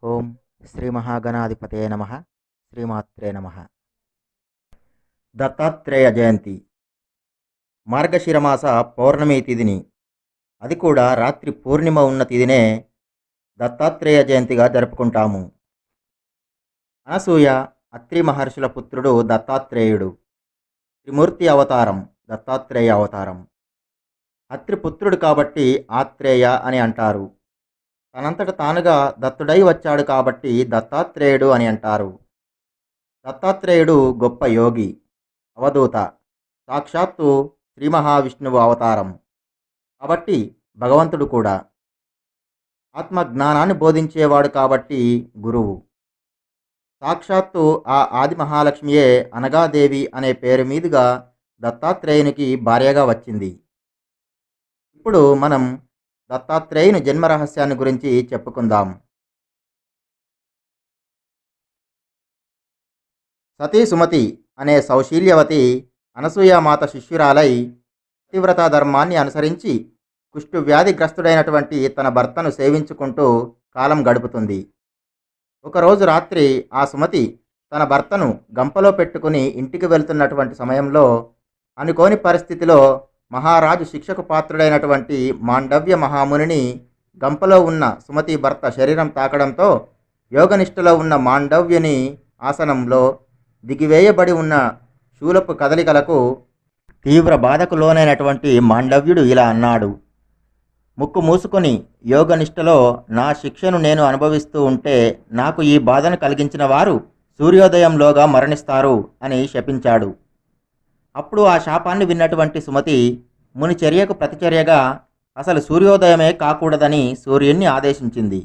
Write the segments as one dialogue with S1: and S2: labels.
S1: ఓం శ్రీ మహాగణాధిపతయ నమ. శ్రీమాత్రే నమ. దత్తాత్రేయ జయంతి మార్గశిరమాస పౌర్ణమి తిథిని, అది కూడా రాత్రి పూర్ణిమ ఉన్న తిథినే దత్తాత్రేయ జయంతిగా జరుపుకుంటాము. అనసూయ అత్రి మహర్షుల పుత్రుడు దత్తాత్రేయుడు. త్రిమూర్తి అవతారం దత్తాత్రేయ అవతారం. అత్రి పుత్రుడు కాబట్టి ఆత్రేయ అని అంటారు. తనంతట తానుగా దత్తుడై వచ్చాడు కాబట్టి దత్తాత్రేయుడు అని అంటారు. దత్తాత్రేయుడు గొప్ప యోగి, అవధూత, సాక్షాత్తు శ్రీ మహావిష్ణువు అవతారం కాబట్టి భగవంతుడు కూడా. ఆత్మజ్ఞానాన్ని బోధించేవాడు కాబట్టి గురువు. సాక్షాత్తు ఆ ఆది మహాలక్ష్మియే అనగాదేవి అనే పేరు మీదుగా దత్తాత్రేయునికి భార్యగా వచ్చింది. ఇప్పుడు మనం దత్తాత్రేయుని జన్మరహస్యాన్ని గురించి చెప్పుకుందాం. సతీ సుమతి అనే సౌశీల్యవతి అనసూయామాత శిష్యురాలై పతివ్రత ధర్మాన్ని అనుసరించి కుష్టు వ్యాధిగ్రస్తుడైనటువంటి తన భర్తను సేవించుకుంటూ కాలం గడుపుతుంది. ఒకరోజు రాత్రి ఆ సుమతి తన భర్తను గంపలో పెట్టుకుని ఇంటికి వెళ్తున్నటువంటి సమయంలో అనుకోని పరిస్థితిలో మహారాజు శిక్షకు పాత్రుడైనటువంటి మాండవ్య మహామునిని గంపలో ఉన్న సుమతి భర్త శరీరం తాకడంతో యోగనిష్టలో ఉన్న మాండవ్యుని ఆసనంలో దిగివేయబడి ఉన్న శూలపు కదలికలకు తీవ్ర బాధకు లోనైనటువంటి మాండవ్యుడు ఇలా అన్నాడు: ముక్కు మూసుకొని యోగనిష్టలో నా శిక్షను నేను అనుభవిస్తూ ఉంటే నాకు ఈ బాధను కలిగించిన వారు సూర్యోదయంలోగా మరణిస్తారు అని శపించాడు. అప్పుడు ఆ శాపాన్ని విన్నటువంటి సుమతి ముని చర్యకు ప్రతిచర్యగా అసలు సూర్యోదయమే కాకూడదని సూర్యుణ్ణి ఆదేశించింది.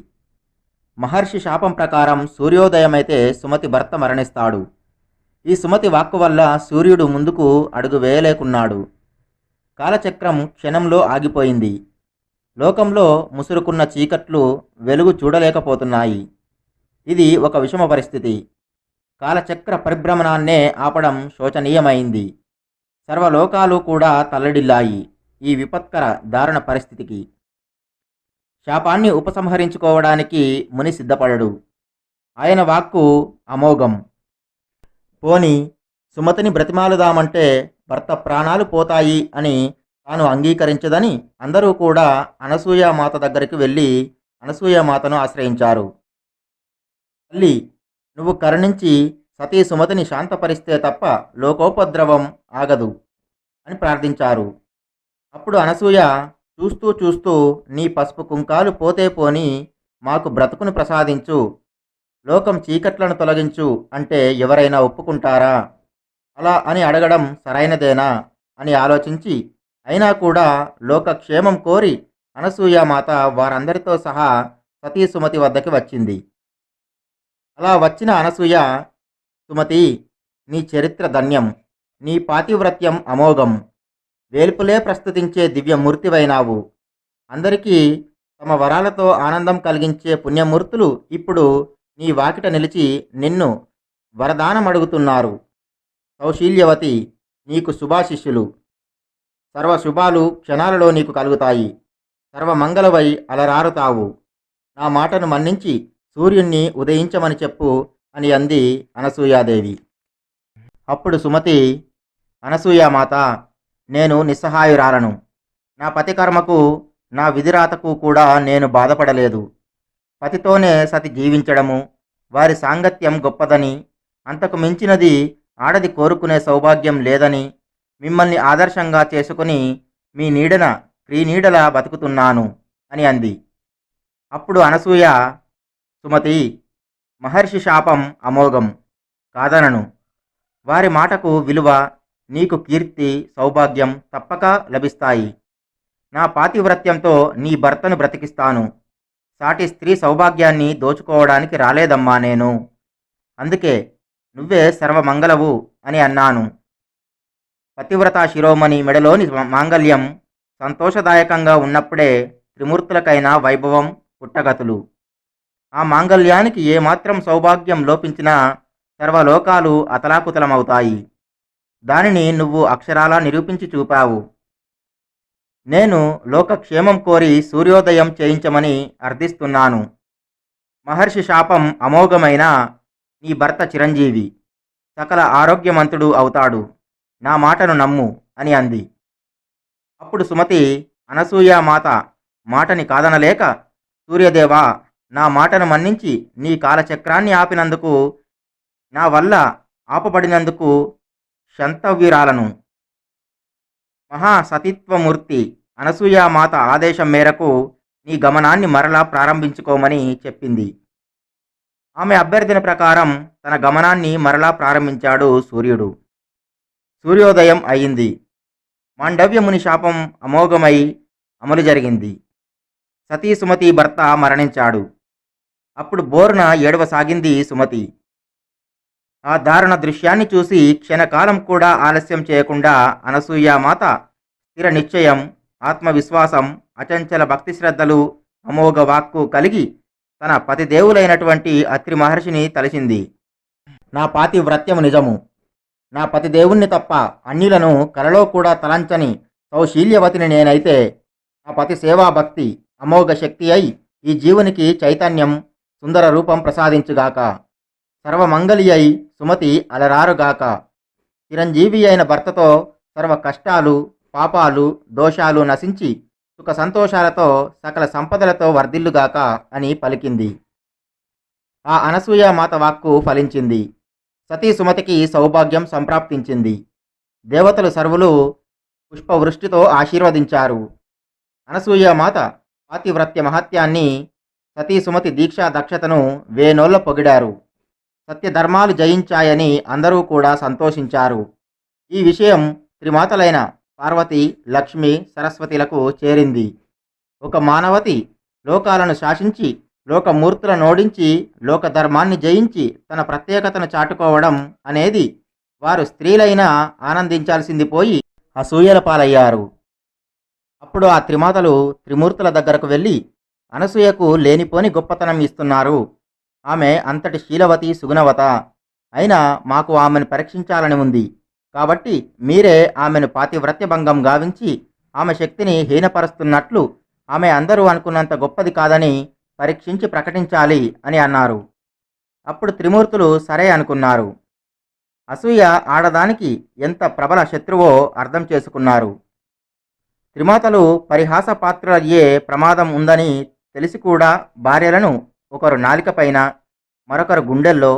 S1: మహర్షి శాపం ప్రకారం సూర్యోదయమైతే సుమతి భర్త మరణిస్తాడు. ఈ సుమతి వాక్కు వల్ల సూర్యుడు ముందుకు అడుగు వేయలేకున్నాడు. కాలచక్రం క్షణంలో ఆగిపోయింది. లోకంలో ముసురుకున్న చీకట్లు వెలుగు చూడలేకపోతున్నాయి. ఇది ఒక విషమ పరిస్థితి. కాలచక్ర పరిభ్రమణాన్నే ఆపడం శోచనీయమైంది. సర్వలోకాలు కూడా తల్లడిల్లాయి ఈ విపత్కర దారుణ పరిస్థితికి. శాపాన్ని ఉపసంహరించుకోవడానికి ముని సిద్ధపడడు. ఆయన వాక్కు అమోఘం. పోని సుమతిని బ్రతిమాలుదామంటే భర్త ప్రాణాలు పోతాయి అని తాను అంగీకరించదని అందరూ కూడా అనసూయామాత దగ్గరికి వెళ్ళి అనసూయామాతను ఆశ్రయించారు. తల్లి, నువ్వు కరుణించి సతీ సుమతిని శాంతపరిస్తే తప్ప లోకోపద్రవం ఆగదు అని ప్రార్థించారు. అప్పుడు అనసూయ చూస్తూ చూస్తూ నీ పసుపు కుంకాలు పోతే పోని మాకు బ్రతుకును ప్రసాదించు, లోకం చీకట్లను తొలగించు అంటే ఎవరైనా ఒప్పుకుంటారా? అలా అని అడగడం సరైనదేనా అని ఆలోచించి అయినా కూడా లోకక్షేమం కోరి అనసూయామాత వారందరితో సహా సతీ సుమతి వద్దకి వచ్చింది. అలా వచ్చిన అనసూయ, సుమతి, నీ చరిత్ర ధన్యం, నీ పాతివ్రత్యం అమోఘం, వేల్పులే ప్రస్తుతించే దివ్యమూర్తివైనావు. అందరికీ తమ వరాలతో ఆనందం కలిగించే పుణ్యమూర్తులు ఇప్పుడు నీ వాకిట నిలిచి నిన్ను వరదానం అడుగుతున్నారు. సౌశీల్యవతి, నీకు శుభాశిష్యులు. సర్వశుభాలు క్షణాలలో నీకు కలుగుతాయి. సర్వమంగళవై అలరారుతావు. నా మాటను మన్నించి సూర్యుణ్ణి ఉదయించమని చెప్పు అని అంది అనసూయాదేవి. అప్పుడు సుమతి, అనసూయామాత, నేను నిస్సహాయురాలను. నా పతి కర్మకు నా విధిరాతకు కూడా నేను బాధపడలేదు. పతితోనే సతి జీవించడము, వారి సాంగత్యం గొప్పదని, అంతకు మించినది ఆడది కోరుకునే సౌభాగ్యం లేదని మిమ్మల్ని ఆదర్శంగా చేసుకుని మీ నీడన క్రీనీడలా బతుకుతున్నాను అని అంది. అప్పుడు అనసూయ, సుమతి, మహర్షి శాపం అమోఘం, కాదనను. వారి మాటకు విలువ, నీకు కీర్తి సౌభాగ్యం తప్పక లభిస్తాయి. నా పాతివ్రత్యంతో నీ భర్తను బ్రతికిస్తాను. సాటి స్త్రీ సౌభాగ్యాన్ని దోచుకోవడానికి రాలేదమ్మా నేను. అందుకే నువ్వే సర్వమంగళవు అని అన్నాను. పతివ్రత శిరోమణి మెడలోని మాంగల్యం సంతోషదాయకంగా ఉన్నప్పుడే త్రిమూర్తులకైనా వైభవం పుట్టగతులు. ఆ మాంగల్యానికి ఏమాత్రం సౌభాగ్యం లోపించినా సర్వలోకాలు అతలాకుతలమవుతాయి. దానిని నువ్వు అక్షరాలా నిరూపించి చూపావు. నేను లోకక్షేమం కోరి సూర్యోదయం చేయించమని అర్థిస్తున్నాను. మహర్షి శాపం అమోఘమైన నీ భర్త చిరంజీవి, సకల ఆరోగ్యవంతుడు అవుతాడు. నా మాటను నమ్ము అని అంది. అప్పుడు సుమతి అనసూయామాత మాటని కాదనలేక, సూర్యదేవా, నా మాటను మన్నించి నీ కాలచక్రాన్ని ఆపినందుకు, నా వల్ల ఆపబడినందుకు శంతవ్యురాలను. మహాసతిత్వమూర్తి అనసూయామాత ఆదేశం మేరకు నీ గమనాన్ని మరలా ప్రారంభించుకోమని చెప్పింది. ఆమె అభ్యర్థన ప్రకారం తన గమనాన్ని మరలా ప్రారంభించాడు సూర్యుడు. సూర్యోదయం అయింది. మాండవ్యముని శాపం అమోఘమై అమలు జరిగింది. సతీ సుమతి భర్త మరణించాడు. అప్పుడు బోరున ఏడవసాగింది సుమతి. ఆ దారుణ దృశ్యాన్ని చూసి క్షణకాలం కూడా ఆలస్యం చేయకుండా అనసూయామాత స్థిర నిశ్చయం, ఆత్మవిశ్వాసం, అచంచల భక్తి శ్రద్ధలు, అమోఘ వాక్కు కలిగి తన పతిదేవులైనటువంటి అత్రి మహర్షిని తలచింది. నా పాతివ్రత్యము నిజము. నా పతిదేవుణ్ణి తప్ప అన్యులను కలలో కూడా తలంచని సౌశీల్యవతిని నేనైతే, నా పతి సేవా భక్తి అమోఘ శక్తి అయి ఈ జీవునికి చైతన్యం, సుందర రూపం ప్రసాదించుగాక. సర్వమంగళి అయి సుమతి అలరారుగాక. చిరంజీవి అయిన భర్తతో సర్వ కష్టాలు, పాపాలు, దోషాలు నశించి సుఖ సంతోషాలతో సకల సంపదలతో వర్ధిల్లుగాక అని పలికింది. ఆ అనసూయామాత వాక్కు ఫలించింది. సతీ సుమతికి సౌభాగ్యం సంప్రాప్తించింది. దేవతలు సర్వులు పుష్పవృష్టితో ఆశీర్వదించారు. అనసూయామాత పాతివ్రత్య మహత్యాన్ని, సతీ సుమతి దీక్షా దక్షతను వేనోళ్ల పొగిడారు. సత్యధర్మాలు జయించాయని అందరూ కూడా సంతోషించారు. ఈ విషయం త్రిమాతలైన పార్వతి, లక్ష్మి, సరస్వతిలకు చేరింది. ఒక మానవతి లోకాలను శాసించి, లోకమూర్తులను ఓడించి, లోకధర్మాన్ని జయించి తన ప్రత్యేకతను చాటుకోవడం అనేది వారు స్త్రీలైనా ఆనందించాల్సింది పోయి అసూయల పాలయ్యారు. అప్పుడు ఆ త్రిమాతలు త్రిమూర్తుల దగ్గరకు వెళ్ళి, అనసూయకు లేనిపోని గొప్పతనం ఇస్తున్నారు. ఆమె అంతటి శీలవతి, సుగుణవత. అయినా మాకు ఆమెను పరీక్షించాలని ఉంది. కాబట్టి మీరే ఆమెను పాతివ్రత్య భంగం గావించి ఆమె శక్తిని హీనపరుస్తున్నట్లు ఆమె అందరూ అనుకున్నంత గొప్పది కాదని పరీక్షించి ప్రకటించాలి అని అన్నారు. అప్పుడు త్రిమూర్తులు సరే అనుకున్నారు. అసూయ ఆడదానికి ఎంత ప్రబల శత్రువో అర్థం చేసుకున్నారు. త్రిమాతలు పరిహాస పాత్రలయ్యే ప్రమాదం ఉందని తెలిసి కూడా భార్యలను ఒకరు నాలిక పైన, మరొకరు గుండెల్లో,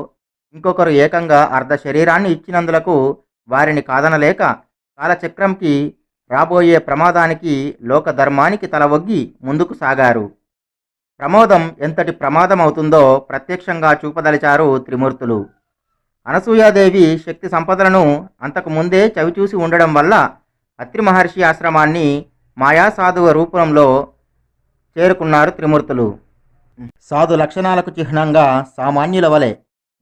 S1: ఇంకొకరు ఏకంగా అర్ధ శరీరాన్ని ఇచ్చినందులకు వారిని కాదనలేక కాలచక్రంకి, రాబోయే ప్రమాదానికి, లోకధర్మానికి తలవొగ్గి ముందుకు సాగారు. ప్రమోదం ఎంతటి ప్రమాదం అవుతుందో ప్రత్యక్షంగా చూపదలిచారు త్రిమూర్తులు. అనసూయాదేవి శక్తి సంపదలను అంతకు ముందే చవిచూసి ఉండడం వల్ల అత్రి మహర్షి ఆశ్రమాన్ని మాయాసాధువ రూపంలో చేరుకున్నారు త్రిమూర్తులు. సాధు లక్షణాలకు చిహ్నంగా సామాన్యుల వలె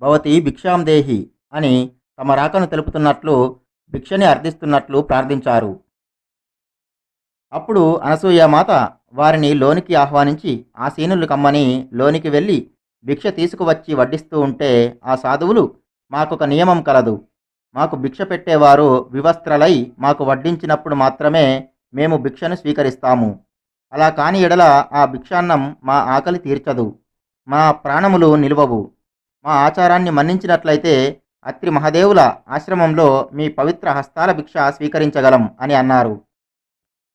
S1: భవతి భిక్షాం దేహి అని తమ రాకను తెలుపుతున్నట్లు, భిక్షని అర్థిస్తున్నట్లు ప్రార్థించారు. అప్పుడు అనసూయామాత వారిని లోనికి ఆహ్వానించి ఆసీనులు కమ్మని లోనికి వెళ్ళి భిక్ష తీసుకువచ్చి వడ్డిస్తూ ఉంటే ఆ సాధువులు, మాకొక నియమం కలదు. మాకు భిక్ష పెట్టేవారు వివస్త్రలై మాకు వడ్డించినప్పుడు మాత్రమే మేము భిక్షను స్వీకరిస్తాము. అలా కాని ఎడల ఆ భిక్షాన్నం మా ఆకలి తీర్చదు, మా ప్రాణములు నిలువవు. మా ఆచారాన్ని మన్నించినట్లయితే అత్రి మహదేవుల ఆశ్రమంలో మీ పవిత్ర హస్తాల భిక్ష స్వీకరించగలం అని అన్నారు.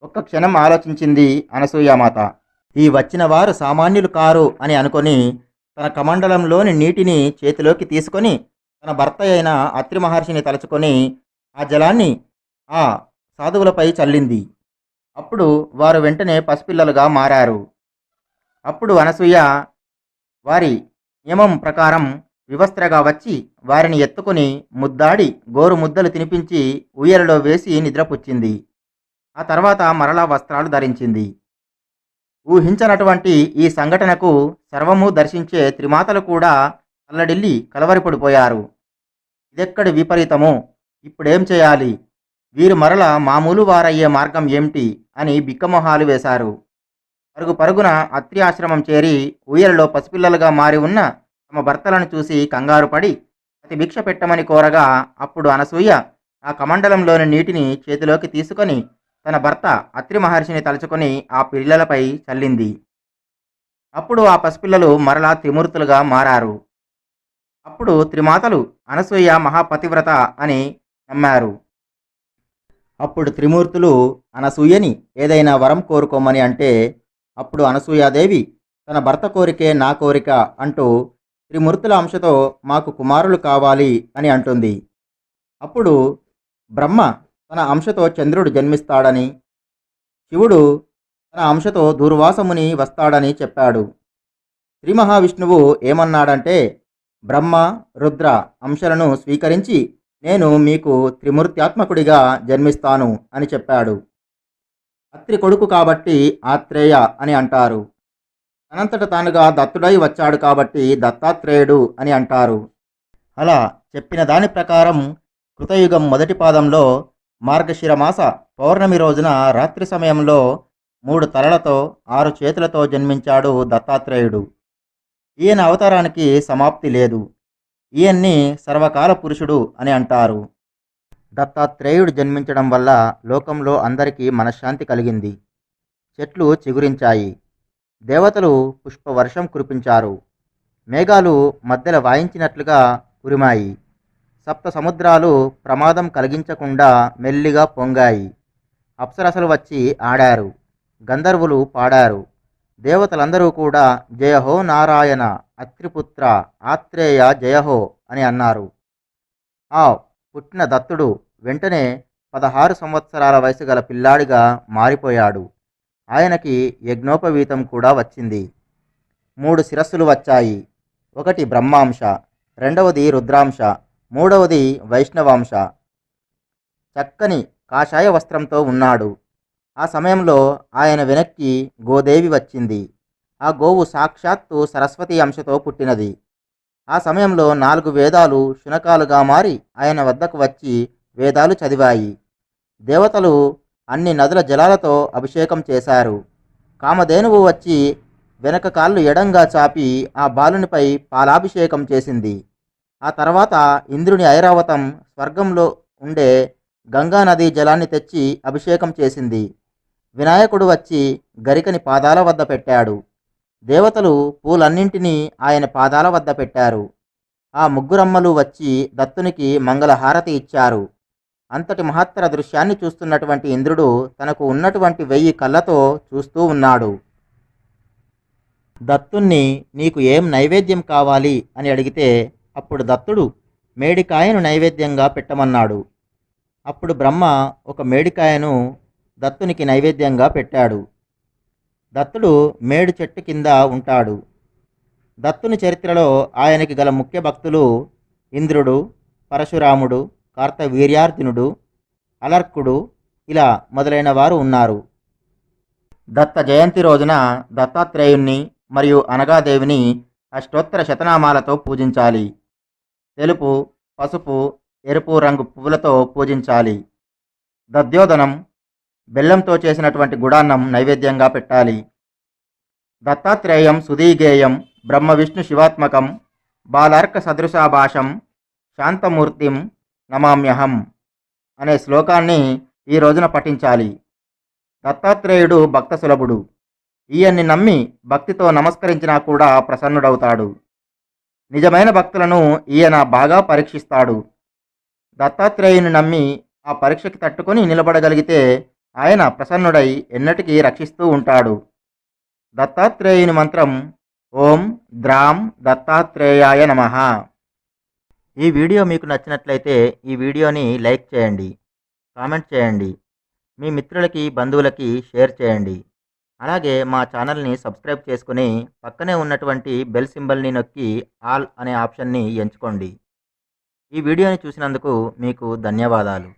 S1: ఒక్క క్షణం ఆలోచించింది అనసూయామాత. ఈ వచ్చిన వారు సామాన్యులు కారు అని అనుకొని తన కమండలంలోని నీటిని చేతిలోకి తీసుకొని తన భర్త అయిన అత్రి మహర్షిని తలుచుకొని ఆ జలాన్ని ఆ సాధువులపై చల్లింది. అప్పుడు వారు వెంటనే పసిపిల్లలుగా మారారు. అప్పుడు అనసూయ వారి నియమం ప్రకారం వివస్త్రగా వచ్చి వారిని ఎత్తుకుని ముద్దాడి గోరు ముద్దలు తినిపించి ఉయ్యలలో వేసి నిద్రపుచ్చింది. ఆ తర్వాత మరలా వస్త్రాలు ధరించింది. ఊహించనటువంటి ఈ సంఘటనకు సర్వము దర్శించే త్రిమాతలు కూడా అల్లడిల్లి కలవరిపడిపోయారు. ఇదెక్కడి విపరీతము, ఇప్పుడేం చేయాలి, వీరు మరల మామూలు వారయ్యే మార్గం ఏమిటి అని బిక్కమొహాలు వేశారు. పరుగు పరుగున అత్రి ఆశ్రమం చేరి ఊయలలో పసిపిల్లలుగా మారి ఉన్న తమ భర్తలను చూసి కంగారు పడి అతి భిక్ష పెట్టమని కోరగా, అప్పుడు అనసూయ ఆ కమండలంలోని నీటిని చేతిలోకి తీసుకొని తన భర్త అత్రి మహర్షిని తలుచుకొని ఆ పిల్లలపై చల్లింది. అప్పుడు ఆ పసిపిల్లలు మరలా త్రిమూర్తులుగా మారారు. అప్పుడు త్రిమాతలు అనసూయ మహాపతివ్రత అని నమ్మారు. అప్పుడు త్రిమూర్తులు అనసూయని ఏదైనా వరం కోరుకోమని అంటే, అప్పుడు అనసూయాదేవి తన భర్త కోరికే నా కోరిక అంటూ త్రిమూర్తుల అంశతో మాకు కుమారులు కావాలి అని అంటుంది. అప్పుడు బ్రహ్మ తన అంశతో చంద్రుడు జన్మిస్తాడని, శివుడు తన అంశతో దూర్వాసముని వస్తాడని చెప్పాడు. శ్రీ మహావిష్ణువు ఏమన్నాడంటే, బ్రహ్మ రుద్ర అంశలను స్వీకరించి నేను మీకు త్రిమూర్త్యాత్మకుడిగా జన్మిస్తాను అని చెప్పాడు. అత్రి కొడుకు కాబట్టి ఆత్రేయ అని అంటారు. తనంతట తానుగా దత్తుడై వచ్చాడు కాబట్టి దత్తాత్రేయుడు అని అంటారు. అలా చెప్పిన దాని ప్రకారం కృతయుగం మొదటి పాదంలో మార్గశిరమాస పౌర్ణమి రోజున రాత్రి సమయంలో 3 తలలతో 6 చేతులతో జన్మించాడు దత్తాత్రేయుడు. ఈయన అవతారానికి సమాప్తి లేదు. ఈయన్ని సర్వకాల పురుషుడు అని అంటారు. దత్తాత్రేయుడు జన్మించడం వల్ల లోకంలో అందరికీ మనశ్శాంతి కలిగింది. చెట్లు చిగురించాయి. దేవతలు పుష్పవర్షం కురిపించారు. మేఘాలు మధ్యలో వాయించినట్లుగా కురిమాయి. సప్త సముద్రాలు ప్రమాదం కలిగించకుండా మెల్లిగా పొంగాయి. అప్సరసలు వచ్చి ఆడారు. గంధర్వులు పాడారు. దేవతలందరూ కూడా జయహో నారాయణ అత్రిపుత్ర ఆత్రేయ జయహో అని అన్నారు. ఆ పుట్టిన దత్తుడు వెంటనే 16 సంవత్సరాల వయసు గల పిల్లాడిగా మారిపోయాడు. ఆయనకి యజ్ఞోపవీతం కూడా వచ్చింది. 3 శిరస్సులు వచ్చాయి. ఒకటి బ్రహ్మాంశ, రెండవది రుద్రాంశ, మూడవది వైష్ణవాంశ. చక్కని కాషాయ వస్త్రంతో ఉన్నాడు. ఆ సమయంలో ఆయన వెనక్కి గోదేవి వచ్చింది. ఆ గోవు సాక్షాత్తు సరస్వతి అంశతో పుట్టినది. ఆ సమయంలో 4 వేదాలు శునకాలుగా మారి ఆయన వద్దకు వచ్చి వేదాలు చదివాయి. దేవతలు అన్ని నదుల జలాలతో అభిషేకం చేశారు. కామధేనువు వచ్చి వెనక కాళ్ళు ఎడంగా చాపి ఆ బాలునిపై పాలాభిషేకం చేసింది. ఆ తర్వాత ఇంద్రుని ఐరావతం స్వర్గంలో ఉండే గంగా నదీ జలాన్ని తెచ్చి అభిషేకం చేసింది. వినాయకుడు వచ్చి గరికని పాదాల వద్ద పెట్టాడు. దేవతలు పూలన్నింటినీ ఆయన పాదాల వద్ద పెట్టారు. ఆ ముగ్గురమ్మలు వచ్చి దత్తునికి మంగళహారతి ఇచ్చారు. అంతటి మహత్తర దృశ్యాన్ని చూస్తున్నటువంటి ఇంద్రుడు తనకు ఉన్నటువంటి 1000 కళ్ళతో చూస్తూ ఉన్నాడు. దత్తుణ్ణి నీకు ఏం నైవేద్యం కావాలి అని అడిగితే అప్పుడు దత్తుడు మేడికాయను నైవేద్యంగా పెట్టమన్నాడు. అప్పుడు బ్రహ్మ ఒక మేడికాయను దత్తునికి నైవేద్యంగా పెట్టాడు. దత్తుడు మేడు చెట్టు కింద ఉంటాడు. దత్తుని చరిత్రలో ఆయనకి గల ముఖ్య భక్తులు ఇంద్రుడు, పరశురాముడు, కార్తవీర్యార్జునుడు, అలర్కుడు ఇలా మొదలైన వారు ఉన్నారు. దత్త జయంతి రోజున దత్తాత్రేయుణ్ణి మరియు అనగాదేవిని అష్టోత్తర శతనామాలతో పూజించాలి. తెలుపు, పసుపు, ఎరుపు రంగు పువ్వులతో పూజించాలి. దద్యోదనం బెల్లంతో చేసినటువంటి గుడాన్నం నైవేద్యంగా పెట్టాలి. దత్తాత్రేయం సుధీగేయం బ్రహ్మ విష్ణు శివాత్మకం బాలార్క సదృశాభాషం శాంతమూర్తిం నమామ్యహం అనే శ్లోకాన్ని ఈ రోజున పఠించాలి. దత్తాత్రేయుడు భక్త సులభుడు. ఈయన్ని నమ్మి భక్తితో నమస్కరించినా కూడా ప్రసన్నుడవుతాడు. నిజమైన భక్తులను ఈయన బాగా పరీక్షిస్తాడు. దత్తాత్రేయుని నమ్మి ఆ పరీక్షకి తట్టుకొని నిలబడగలిగితే ఆయన ప్రసన్నుడై ఎన్నటికీ రక్షిస్తూ ఉంటాడు. దత్తాత్రేయుని మంత్రం ఓం ద్రాం దత్తాత్రేయాయ నమః. ఈ వీడియో మీకు నచ్చినట్లయితే ఈ వీడియోని లైక్ చేయండి, కామెంట్ చేయండి, మీ మిత్రులకి బంధువులకి షేర్ చేయండి. అలాగే మా ఛానల్ని సబ్స్క్రైబ్ చేసుకుని పక్కనే ఉన్నటువంటి బెల్ సింబల్ని నొక్కి ఆల్ అనే ఆప్షన్ని ఎంచుకోండి. ఈ వీడియోని చూసినందుకు మీకు ధన్యవాదాలు.